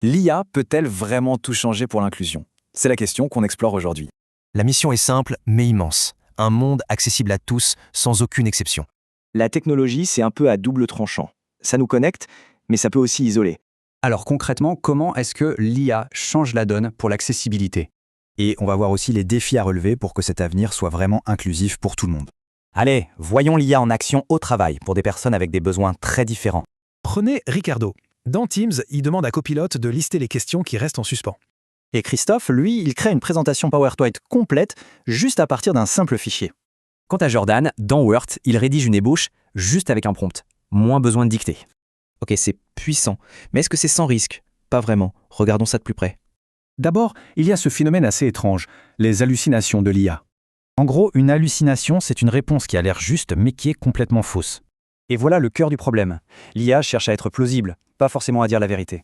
L'IA peut-elle vraiment tout changer pour l'inclusion? C'est la question qu'on explore aujourd'hui. La mission est simple, mais immense. Un monde accessible à tous, sans aucune exception. La technologie, c'est un peu à double tranchant. Ça nous connecte, mais ça peut aussi isoler. Alors concrètement, comment est-ce que l'IA change la donne pour l'accessibilité? Et on va voir aussi les défis à relever pour que cet avenir soit vraiment inclusif pour tout le monde. Allez, voyons l'IA en action au travail pour des personnes avec des besoins très différents. Prenez Ricardo. Dans Teams, il demande à Copilot de lister les questions qui restent en suspens. Et Christophe, lui, il crée une présentation PowerPoint complète juste à partir d'un simple fichier. Quant à Jordan, dans Word, il rédige une ébauche juste avec un prompt. Moins besoin de dicter. Ok, c'est puissant, mais est-ce que c'est sans risque? Pas vraiment. Regardons ça de plus près. D'abord, il y a ce phénomène assez étrange, les hallucinations de l'IA. En gros, une hallucination, c'est une réponse qui a l'air juste mais qui est complètement fausse. Et voilà le cœur du problème. L'IA cherche à être plausible, pas forcément à dire la vérité.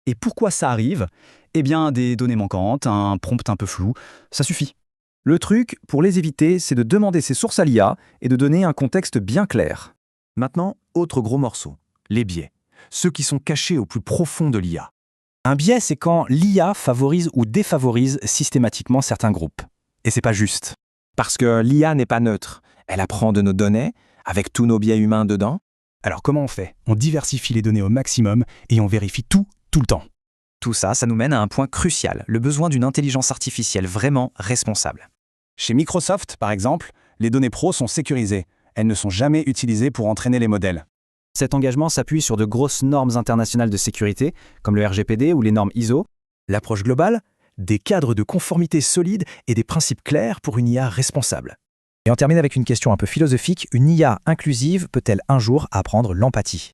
Et pourquoi ça arrive? Eh bien, des données manquantes, un prompt un peu flou, ça suffit. Le truc, pour les éviter, c'est de demander ses sources à l'IA et de donner un contexte bien clair. Maintenant, autre gros morceau, les biais. Ceux qui sont cachés au plus profond de l'IA. Un biais, c'est quand l'IA favorise ou défavorise systématiquement certains groupes. Et c'est pas juste. Parce que l'IA n'est pas neutre. Elle apprend de nos données, avec tous nos biais humains dedans. Alors comment on fait? On diversifie les données au maximum et on vérifie tout le temps. Tout ça, ça nous mène à un point crucial, le besoin d'une intelligence artificielle vraiment responsable. Chez Microsoft, par exemple, les données pro sont sécurisées. Elles ne sont jamais utilisées pour entraîner les modèles. Cet engagement s'appuie sur de grosses normes internationales de sécurité, comme le RGPD ou les normes ISO. L'approche globale, des cadres de conformité solides et des principes clairs pour une IA responsable. Et on termine avec une question un peu philosophique. Une IA inclusive peut-elle un jour apprendre l'empathie?